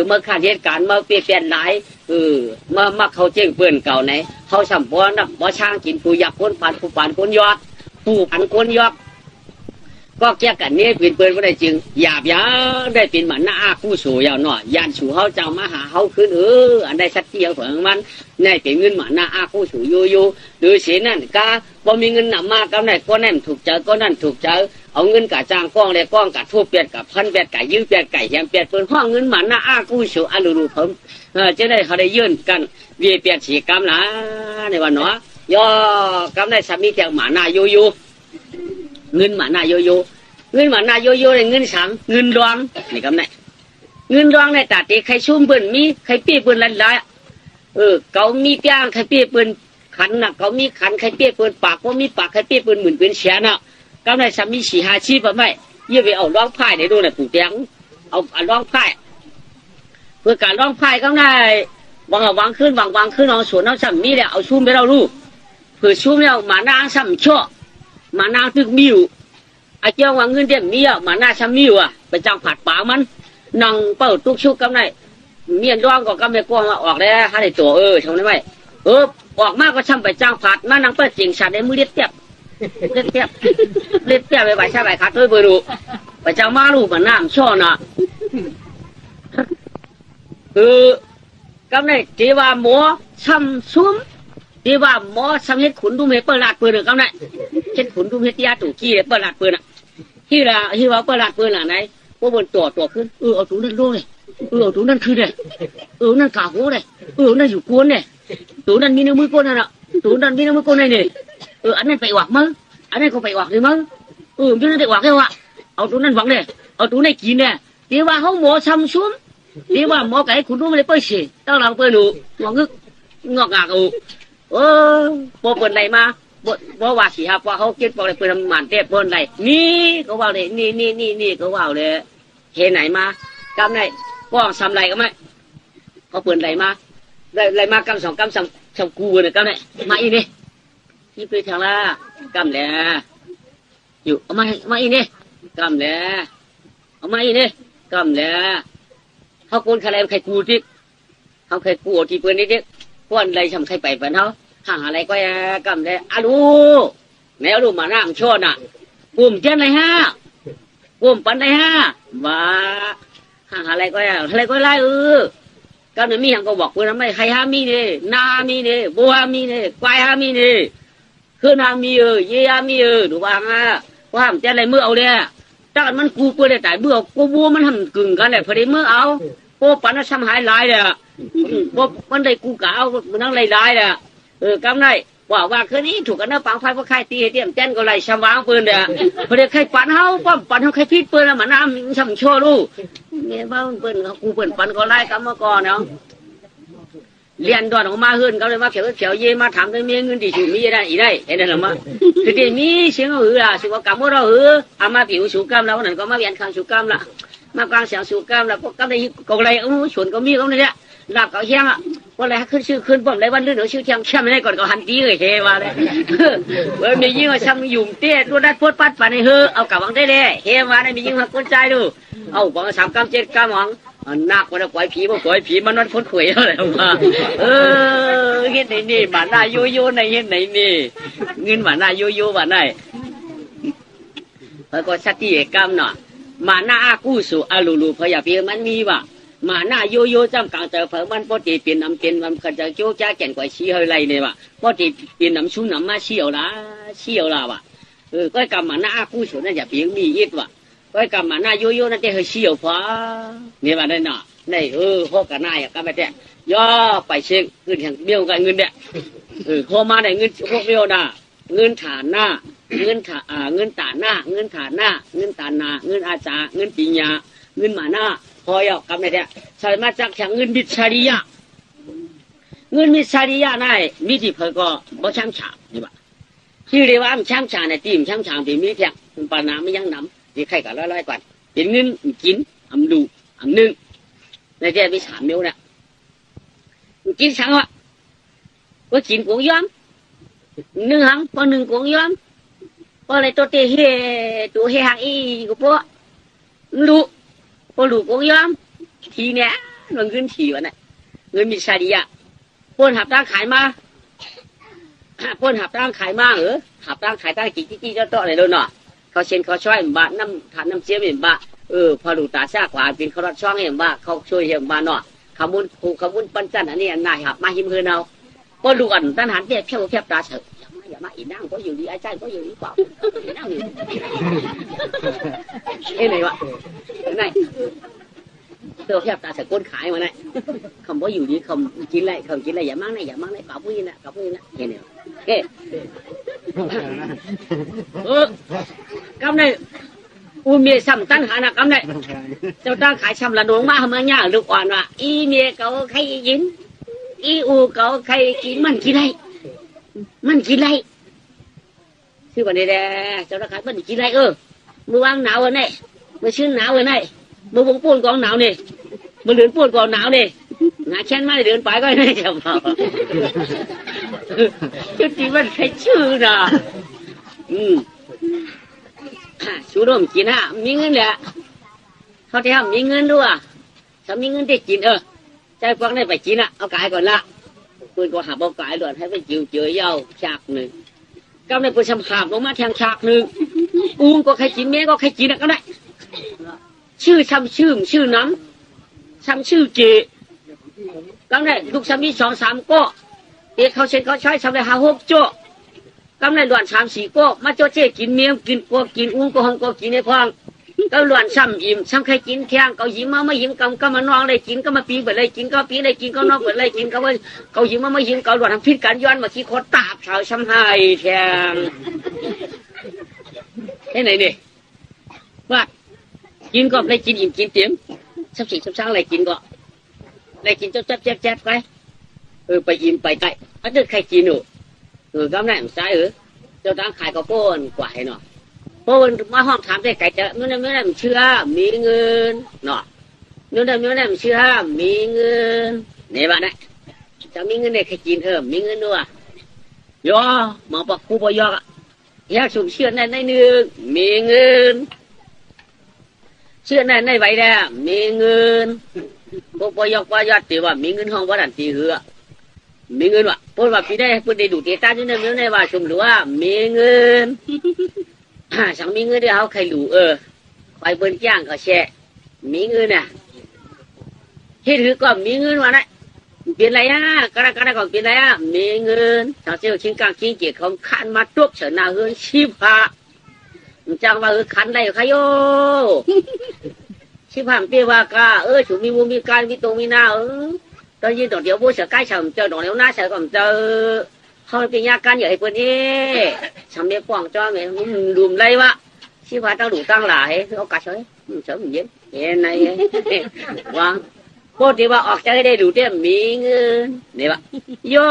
เมื่อขาดเหตุการณ์มาเปลี่ยนหลายมาเขาเจ้งเปื่อนเก่าไหนเขาสัมปอนนักบ่ช่างกินผู้อยากพ้นผ่านผู้ผ่านคนยอดผู้ผ่านคนยอดก็แก้กันนี้เปลี่ยนเปื่อนก็ได้จึงหยาบยาได้เป็นหมันหน้าผู้สู่ยาวหน่อยยานสู่เขาเจ้ามาหาเขาขึ้นอันใดชัดเจนเผื่อมันในเป็นเงินหมันหน้าผู้สู่อยู่หรือเสียนั่นก็บ่มีเงินหนำมากก็ได้ก็แน่นถูกเจอก็นั่นถูกเจอเอาเงินกะจ้างก้องเลยก้องกะทั่วเปียดกับพันเปียดไก่ยื้อเปียดไก่แยมเปียดเปิ้นห้องเงินหมันหน้าผู้สู่อรูผมจะได้เขาได้ยื่นกันเวียเปียดฉีกรรมนะในวันเนาะย่อกำได้สามีเทียงหมาหน้าอยู่เงินหมาหน้าอยู่เงินหมาหน้าอยู่ในเงินสังเงินรองนี่กำได้เงินรองในตาตีใครชุ่มเปิ้นมีใครปี้เปิ้นหลายเขามีเปียงใครปี้เปิ้นขันน่ะเขามีขันใครปี้เปิ้นปากก็มีปากใครปี้เปิ้นหมื่นเป็นแสนน่ะกำได้สามี4 5ชีพไม่ยี่ไปเอาร้องไพ่ได้ดูน่ะปู่เตียงเอาร้องไพ่เพื่อการร้องไพ่ก็ได้วางขึ้นเอาสวนเอาซ้ำมีแล้วเอาชุ่มไปเราลูกเพื่อชุ่มแล้วมานางซ้ำชั่วมานางตึกมิวไอ้เจ้าวางเงินเดือนมีมาหน้าซ้ำมิวไปจ้างผัดป่ามันนั่งเปิดตุกชุกกำได้เมียนร้องก็กำได้กว้างออกได้หาได้ตัวชมได้ไหมออกมากก็ช่ำไปจ้างผัดมานั่งเปิดเสียงฉันได้มือเล็ดเตี้ยไปใบชาใบขาดด้วยเบอร์ดูไปจ้างมาลูกมันน้ำช่อน่ะกำได้ที่ว่าหมอช้ำซุ้มที่ว่าหมอช้ำเฮ็ดขุนดูเมเปิลลาดปืนกำได้เฮ็ดขุนดูเฮ็ดยาตู่กี้เปิลลาดปืนที่ว่าเปิลลาดปืนไหนพวกบนตัวขึ้นเอาถุงนั่นลงเลยเอาถุงนั่นคือเลยนั่นกาหัวเลยนั่นอยู่กวนเลยถุงนั่นมีในมือกวนน่ะถุงนั่นมีในมือกวนนี่อันนั้นไปหวักมั้งอันนั้นก็ไปหวักเลยมั้งพี่นั่นไปหวักเลยว่ะเอาถุงนั่นหวักเลยเอาถุงนั่นกินเนี่ยที่ว่าเขาหมอช้ำซุ้มที่ว่าหมอไก่ขุนดูไม่ได้เปิดสิต้องลองเปิดดูหวังงึกงอกงากพอเปิดไหนมาเพราะว่าสิครับว่าเขาคิดบอกเลยเปิดหมันเทพเปิดไหนนี่ก็ว่าเลยนี่ก็ว่าเลยเห็นไหนมากำไหนป้องซ้ำไหนก็ไม่เขาเปิดไหนมาไหนมากำ2 กำสองกูเนี่ยกำไหนมาอีนี่นี่ไปทางละกำแหล่อยู่เอามาอีนี่กำแหล่เอามาอีนี่กำแหล่เขาโกนใครใครกูที่เขาใครกูที่เปิดนี่ดิ พวกอะไรทำใครไปเป็นเขาห่างอะไรก็กำเลยอาลูแนวลูมานั่งชนอ่ะกลุ่มเจ้าอะไรฮะกลุ่มปันอะไรฮะว่าห่างอะไรก็ไล่ก็เนี่ยมีอย่างก็บอกว่าทำไมใครฮามีเนี่ยนามีเนี่ยบัวมีเนี่ยควายฮามีเนี่ยคือนามีเยี่ยมีดูบ้างอ่ะว่าเจ้าอะไรเมื่อเอาเลยถ้ามันกูเปิดได้แต่เมื่อกูบัวมันทำกึ่งกันเลยพอดีเมื่อเอาโอ้ปันนั้นทำหายลายเลยโอ้มันได้กูกะเอามันนั่งไล่ลายเลยกำไรว่าคืนนี้ถูกกันเนื้อปังไฟเพราะใครตีเตี้ยมเต้นก็ไล่ชำวางปืนเด้อพอดีใครปันเฮาป้อมปันเฮาใครพิษปืนแล้วมันน้ำช่ำโชว์ลูกเนี่ยบ้าปืนเขากูปืนปันก็ไล่กำมาก่อนเนาะเรียนดอนออกมาขึ้นเขาเลยมาเขียวเย่มาถามได้มีเงินดีชูมีได้อีได้เห็นไหมล่ะมั้งคือที่มีเสียงหือล่ะสิว่ากำว่าเราหืออามาผิวสูกรรมแล้วนั่นก็มาเรียนข้างสูกรรมละมากลางเสียงสูกรรมแล้วพวกกำได้ก็อะไรชวนก็มีเขาเนี่ยหลับเขาเฮียงอ่ะว่าอะไรขึ้นชื่อขึ้นบ่มไรวันเรื่องชื่อเทียงเข้มได้ก่อนก็หันตีเลยเฮว่าเลยมียิ่งว่าช่างยุ่มเตี้ยตัวดัดพดปัดปันให้เฮเอากลับวังได้เลยเฮว่าได้มียิ่งหักคนใจดูเอาบอก3 กำ 7 กำหวังนักว่าปล่อยผีบ่ปล่อยผีมันนั่นพ้นข่อยอะไรมาเห็นไหนนี่บ้านหน้าโยโย่ในเห็นไหนนี่เงินบ้านหน้าโยโย่บ้านไหนแล้วก็สติกรรมเนาะมาหน้าอากูสุอาลูลูพยาพีมันมีว่ะมาหน้าโยโย่จำกลางเจอเผอมันปกติเป็นน้ำเป็นมันก็จะโจ้จ้าแก่นกว่าชี้อะไรเนี่ยว่ะปกติเป็นน้ำชุ่มน้ำมาเชี่ยวละว่ะก็กรรมมาหน้าอากูสุนั่นอย่าเพียงมีอิดว่ะก็กรรมมาหน้าโยโย่นั่นจะเฮเชี่ยวฟ้าเนี่ยว่าได้เนาะในพวกกันนายก็ไม่ได้ย่อไปเช็คเงินแห่งเบี้ยวกับเงินเนี่ยพอมาได้เงินพวกเบี้ยวน่ะเงินฐานหน้าเงินฐานเงินตาหน้าเงินฐานหน้าเงินตาหน้าเงินอาจารย์เงินปิญญาเงินมาหน้าพอยอกกับเนี่ยใช่มาจากแข่งเงินมิชาริยะเงินมิชาริยะนั่นมีที่เพิ่งก็บ่ช่างฉาบนี่บ่ที่เรียกว่าช่างฉาบในทีมช่างฉาบที่มีเพียงปานาไม่ยังนำที่ใครก็ร้อยกว่าเป็นเงินกินอำดูอำนึ่งในเจ้ามี3 นิ้วเนี่ยกินสังวะว่ากินกุ้งย้อม1 หังพอ1 กุ้งย้อมพออะไรตัวเตะเฮตัวเฮหังอีกูพวกลูพอลูกุ้งย้อมทีเนี้ยมันเงินทีวะเนี่ยเงินมีชาดีอะป้นหับตั้งขายมาป้นหับตั้งขายมาหับตั้งขายตั้งจี้เจ้าต่ออะไรแล้วเนาะเขาเช่นเขาช่วยบ้านน้ำทานน้ำเชี่ยวเห็นบ้าพอดูตาซากกว่าเป็นเขารัดช่องเห็นบ้าเขาช่วยเห็นบ้าเนาะขมุนผูกขมุนปันจันอันนี้นายหับมาหิมเฮือนเอาป้นดูกันตั้งหันเทียบเทียบตาเฉยอย่ามาอีนั่งก็อยู่ดีไอ้ใจก็อยู่ดีเปล่านั่งอยู่ไหนวะไหนเตัวเทียบตาเฉยก้นขายมาไหนคำว่าอยู่ดีคำกินอะไรอย่ามั่งไหนเปล่าพูดนะเห็นไหมกำไรอูเมียซ้ำตั้งหานักกำไรเจ้าตั้งขายซ้ำละดวงมาเมื่อเนี่ยลูกอ่อนว่าอีเมียเขาใครยินอีอูเขาใครกินมันกินไรชื่อวันนี้แหละเจ้าตั้งขายมันกินไรมือวางหนาววันนี้มือชื้นหนาววันนี้มือวงปูนกองหนาวนี่มือเหลือนปูนกองหนาวนี่งาเช่นมาเดินไปก็ได้เจ้าพ่อจุดที่มันใครชื่อนะชูร่มกินมีเงินแหละเขาที่ทำมีเงินด้วยถ้ามีเงินได้กินใจฟังได้ไปกินเอากายก่อนละปืนก็หาเอากายด่วนให้ไปจิ๋วเจอเย้าฉากหนึ่งกำลังไปชำขาบลงมาแทงฉากหนึ่งอุ้งก็ใครกินแม่ก็ใครกินก็ได้ชื่อช้ำชื่อน้ำช้ำชื่อเจกำลังลูกช้ำมี2 3ก็เด็กเขาเช่นเขาใช้ช้ำได้5 6โจ้กำลังด่วน3 4ก็มาโจ้เจ๊กินเมียกินกัวกินอุ้งก็ห้องก็กินในควางก็ด่วนช้ำอิ่มช้ำใครกินแข้งเขายิ้มมาไม่ยิ้มก็มานองเลยกินก็มาปีเปิดเลยกินก็ปีเลยกินก็นอกเปิดเลยกินก็ว่าเขายิ้มมาไม่ยิ้มเขาด่วนทำพิษการย้อนมาขี้คดตาบชาวช้ำหายแทงที่ไหนเนี่ยว่ากินก็เลยกินอิ่มกินเต็มสับสิสับช้างเลยกินก็เลยกินแจ๊บไปไปอิ่มไปไก่อันเด็กใครกินอยู่กำไรมันใช่เจ้าตั้งขายก็ป้นกว่าให้หน่อยป้นมาห้องถามได้ไก่จะไม่ได้มันเชื่อมีเงินเนาะไม่ได้มันเชื่อมีเงินเนี่ยบ้านเนี่ยจะมีเงินเนี่ยใครกินมีเงินด้วยย่อมาปักคู่ปอยอกอยากสุ่มเชื่อในหนึ่งมีเงินเชื่อในใบแดงมีเงินพวกปอยอกปอยอดตีว่ามีเงินห้องวัดอันตีเหือ มีเงินวะพูดว่าปีได้พูดได้ดูเตต้าจนได้เงินได้ว่าชมหรือว่ามีเงินสั่งมีเงินได้เขาใครรู้ไปเบิ้ลจ้างก็แช่มีเงินน่ะที่ถือก็มีเงินวะนะเปลี่ยนอะไรก็ได้ก่อนเปลี่ยนอะไรมีเงินชาวเซลชิงกลางชิงเกียรของขันมาตุกเฉินหน้าเฮือนชีพะจังว่าขันได้ใครโยชีพะเปียว่าก็ฉุมีวงมีการมีตรงมีหน้าตอนยืนต่อเดี๋ยวโบเสือใกล้ฉันเจอดอกเลี้ยวหน้าเสือก่อนเจอเขาเป็นยาการใหญ่เพื่อนนี่ฉันเรียกกวางจ้าไงรวมไรวะชีพะตั้งดูตั้งหลายเขากัดเฉยเฉยมันเย็นเย็นไหนวางพอที่ว่าออกจากได้ดูเต็มมีเงินนี่วะโย่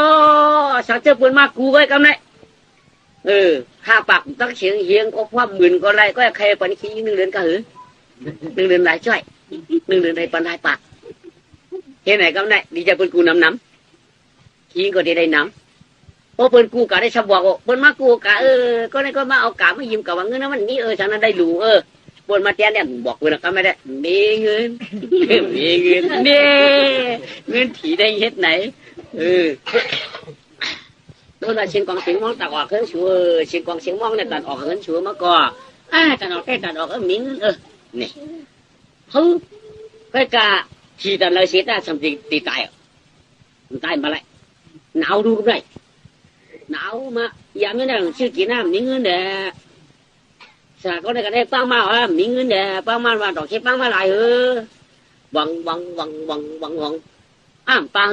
สักเจ้าปืนมากูไว้กำไรข้าปักตั้งเฉียงเฮียงก็ความหมื่นก็ไรก็ใครปันขี้1 เดือนก็หือ1 เดือนหลายช่วย1 เดือนในปันหลายปากเห็นไหนกำไรดีจะปืนกูน้ำขี้ก็ได้น้ำพอปืนกูกะได้ชาวบอกปืนมากูกะก็ได้ก็มาเอากะมายิ้มกับว่าเงินนั้นมันนี่ฉันนั้นได้หลูบนมาเตี้ยเนี่ยบอกกูนะก็ไม่ได้มีเงินมีเงินเนี่ยเงินถีได้เฮ็ดไหนตัวน่ะเชียงกองเชียงมองตัดออกเงินชัวเชียงกองเชียงมองเนี่ยตัดออกเงินชัวมาก่อนตัดออกได้ตัดออกมีเงินนี่เขาก็กะทีแต่เลยเสียแต่สมจริงตีตายมันตายมาเลยหนาวดูกันเลยหนาวมาอย่าไม่ได้ชื่อกินน้ำมีเงินเด้สาก็ได้กันได้ปังมามีเงินเด้ปังมาว่าดอกเช็ดปังมาหลายวังปัง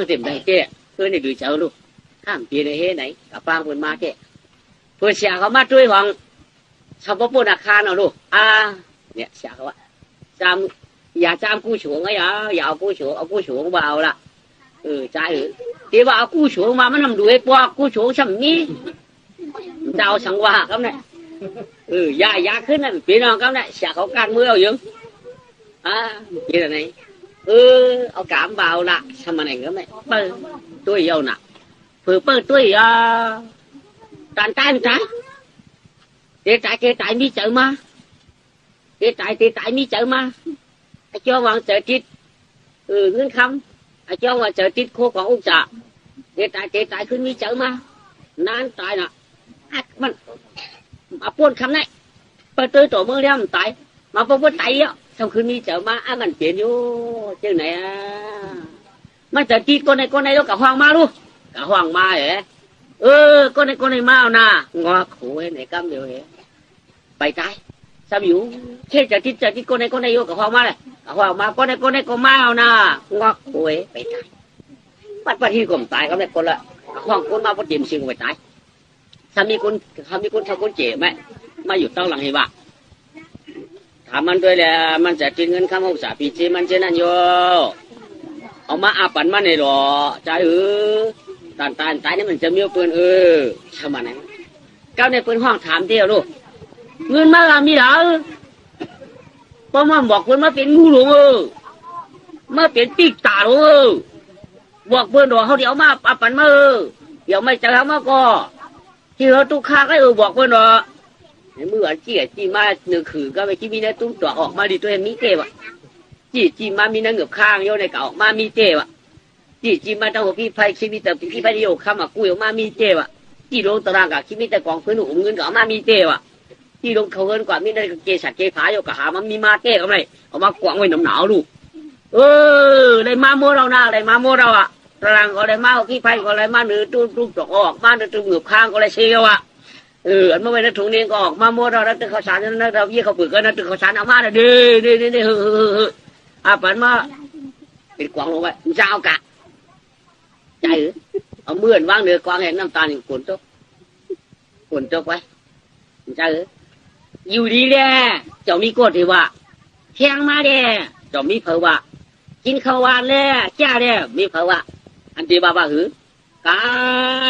เต็มได้เจ้เพื่อนในดูเจ้าลูกข้ามปีในเฮ้ไหนกับปังเพื่อนมาเจ้เพื่อนเสียเขามาด้วยหวังชาวบ้านอาคารเอาลูกเนี่ยเสียเขาว่าจำอย่าจำกู้ฉวงไงอย่าเอากู้ฉวงเอากู้ฉวงเบาละใจที่ว่าเอากู้ฉวงมามันทำดูไอ้พวกกู้ฉวงช่ำนี้เจ้าสังวาครับเนี่ยยาขึ้นนะพี่น้องครับเนี่ยเสียเขาการมือเอายังนี่là nàyเอาcảm vào là sao mà này cái này bơ tôi yêu nè vừa bơ tôi tàn tay trái trái mi chợ mà trái mi chợ mà cho vào chợ thịt ngân không cho vào chợ thịt khô còn uống trà tráiขึ้นmi chợ mà nan trái nèมันมาป้วนคำไหนไปตื้อตัวมือเลี้ยมตายมาป้วนไตอ่ะsau khi mi chợ maมันเปลี่ยนอยู่เจ้าไหนมันจะจีคนไหนแล้วกับhoàng ma luôn cả hoàng ma vậy con này ma nào ngọ khổ này này cam điều vậy bày trái sao biểu thếจะจีcon này vô cả hoàng ma này cả hoàng ma con này con ma nào ngọ khổ ấy bày trái bắtที่กลมตายก็ได้คนละhoàngคนมาพอจิ้มซิงไปตายถ้ามีคนทำคนเจ๋ไหมมาอยู่ตั้งหลังให้บ้าถามมันด้วยแหละมันจะกินเงินข้ามห้องสาปีจีมันเช่นนั้นโยเอามาอาปันมาในหรอใจตายนี่มันจะมีปืนทำมันไหนก้าวในปืนห้องถามเดียวลูกเงินมามีหรอพอมาบอกปืนมาเป็นงูหลงมาเป็นปีกตาลูกบอกปืนหรอเขาเดี๋ยวมาอาปันมาเดี๋ยวไม่จะทำมาก็ที่เขาตุกข้าก็บอกปืนหรอเมื่อจีมาหนึ่งขือก็ไปจีมีในตุ้มตัวออกมาดีตัวเองมีเตวะจีมามีนั่งเงือบข้างโยในเก่ามามีเตวะจีมาตั้งหัวพี่ไพ่ชีวิตแต่พี่ไพ่ที่โยข้ามากู้ออกมามีเตวะจีลงตารางกับชีวิตแต่กองพื้นหนุ่มเงินก็มามีเตวะจีลงเขาเงินกว่ามีได้เกสัตเกผาโยกับหามันมีมาเตะอะไรเอามากวางไว้หนาวลูกได้มาโมเราหน้าได้มาโมเราอ่ะตารางก็ได้มาพี่ไพ่ก็ได้มาเนื้อตุ้มตัวออกมาเนื้อตุ้มเงือบข้างก็ได้เชียวอ่ะอันเมื่อวันนั้นถุงนี้ก็ออกมาโมเราแล้วตึกข้าวสารนั้นเราเยี่ยเขาปึกกันนั้นตึกข้าวสารเอามาเลยดีปันมาเป็นกวางลงไปเจ้ากะใจเอาเมื่อนวางเนื้อกวางเห็นน้ำตาลอยู่ขนตกไว้ใจอยู่ดีแหละเจ้ามีกฎที่ว่าแทงมาเด้เจ้ามีเผาว่ากินข้าวหวานแล้วจ้าเด้มีเผาว่าอันที่บ้าหือกา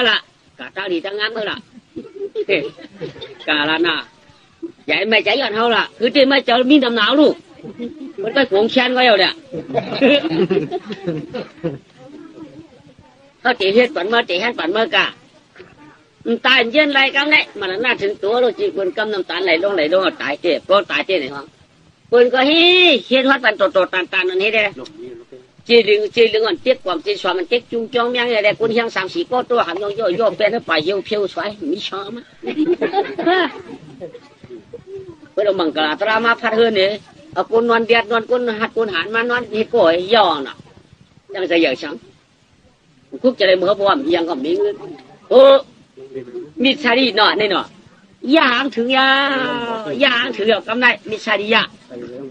ละกาตาดีตั้งงานเมื่อละกาลาน่ะใหญ่ไม่ใจกันเท่าละคือที่ไม่เจอมีน้ำหนาวลูกมันก็หวงแช่นก็อยู่เนี่ยเขาตีเฮ็ดปั่นเมื่อตีแห้งปั่นเมื่อกะตายเย็นไรกันเนี่ยมันน่าถึงตัวเราจีคนกำน้ำตาลไหลลงตายเจ็บก็ตายเจ็บในห้องคนก็เฮ็ดวัดปั่นโตตันนั่นเฮ็ดได้ chỉ đừng còn tiếc quảng chỉ xóa mình tiếc chung trong miếng này quân hiang sang sĩ có tôi hẳn yo bên nó phải yêu phiêu xoáy mỹ xóa mà bây giờ bằng cả drama phát hơn đấy quân non đẹp non quân hạt quân hàn mà non thì cội giò nè đang giờ giờ sáng quốcจะได้เมื่อพอมยังก็มีมิชาดีหน่อนี่หน่อย่างถึงย่างถึงกำไรมิชาดียะ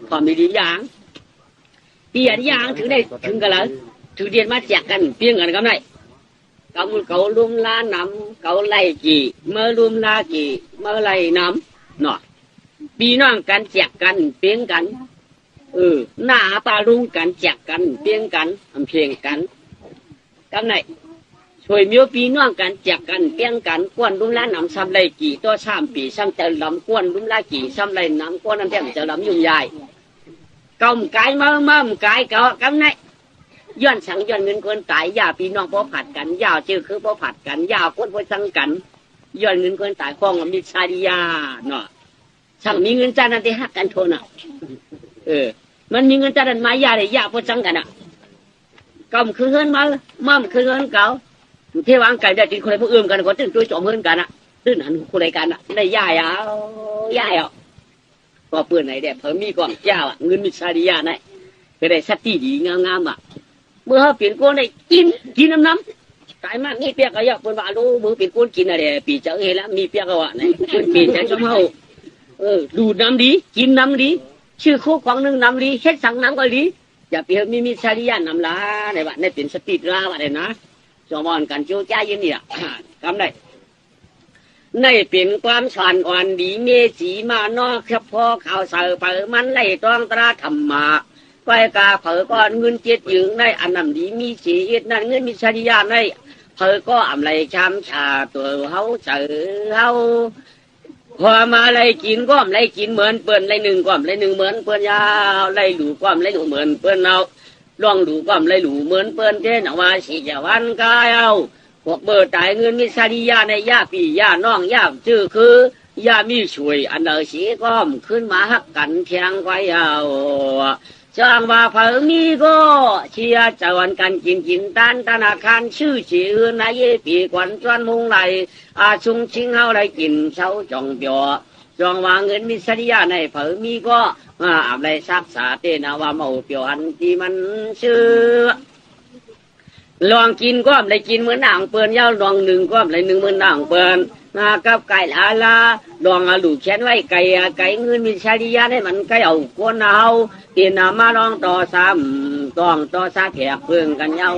พอมีดีย่างเปลี่ยนย่างถึงได้ถึงกันแล้วถึงเดียนมาแจกกันเปลี่ยนกันกำไรเกาลุมลาน้ำเกาไล่กี่เมื่อลุมลากี่เมื่อไล่น้ำหน่อปีน้องกันแจกกันเปลี่ยนกันหน้าปลาลุงกันแจกกันเปลี่ยนกันเพียงกันกำไรช่วยมีปีน้องกันแจกกันเปี้ยงกันกวนรุ่มละน้ำซ้ำไรกี่ตัว3 ปีซ้ำจะลำกวนรุ่มละกี่ซ้ำไรน้ำกวนน้ำแดงจะลำยุ่งใหญ่กำไก่มั่มไก่เกาะกำไรย้อนสังย้อนเงินคนตายยาปีน้องพอผัดกันยาวจื้อคือพอผัดกันยาวคนพอสังกันย้อนเงินคนตายคล้องมีชาดิยาเนาะสั่งมีเงินจานนั้นที่หักกันโทน่ะมันมีเงินจานนั้นมายาเลยยาพอสังกันอ่ะกำคือเงินมั่มคือเงินเก่าเทวางไก่ได้กินคนใดผู้อื่นกันก็ตื่นตัวจอมเฮินกันอ่ะตื่นหันคนใดกันอ่ะได้ย่ายก็เปื่อนไหนเด็กเพิ่มมีก่อนย่าอ่ะเงินมีชาดิยาไหนไปได้สติดีงามอ่ะเมื่อเขาเปลี่ยนก้นได้กินน้ำตายมากนี่เปียกก็ยากคนว่ารู้มือเปลี่ยนก้นกินอะไรปีเจ้าเฮแล้วมีเปียกก็ว่าไหนเปลี่ยนใจชมเฮาดูน้ำดีกินน้ำดีชื่อโคของนึงน้ำดีเฮ็ดสั่งน้ำก็ดีอย่าเปลี่ยนมีชาดิยาน้ำลาในบ้านในเป็นสติลาบ้านเลยนะจอมอนกันโจจ้ายินเนี่ยทำได้ในเป็นความสานอ่อนดีเมสีมานอครับพอข่าวเสือเผอมันไล่ต้องตราธรรมะก้อยกาเผอก้อนเงินเจ็ดยืงในอันนั้นดีมีสีนั่นเงินมีชาดิยาในเผอก็อำไรช้ำชาตัวเฮาเสือเฮาพอมาไล่กินก็อำไรกินเหมือนเปิ้นไล่หนึ่งก็อำไรหนึ่งเหมือนเปิ้นยาวไล่หลูก็อำไรหลูเหมือนเปิ้นเอาลองดูความไรหลูเหมือนเปิ้นเท่นว่าสิจะวันกายเอาพวกเบิดตายเงินมีชาดิยาในย่าปีย่าน้องย่าชื่อคือย่ามีช่วยอันเดอสีก้อมขึ้นมาหักกันเทียงไว้เอาจ้างว่าเผอมีก็เชียจวันกันกินตันธนาคารชื่อชื่อนายปีกวนจวนมุงไหลชุงชิงเฮาไรกินเช้าจองเปียวจองวางเงินมีชาดิยาในเผอมีก็อะไรซักษาเตนาว่าเมาเปียวอันที่มันชื่อลองกินก็อะไรกินเหมือนหนังเปิ้นยาวลองหนึ่งก็อะไรหนึ่งเหมือนหนังเปิ้นกับไก่ลาลองลูกแขนไว้ไก่เงินมีชาดิยาให้มันไก่เอาก้นเอาเตียนมาลองต่อซ้ำต้องต่อซาแขกเพิ่งกันเยา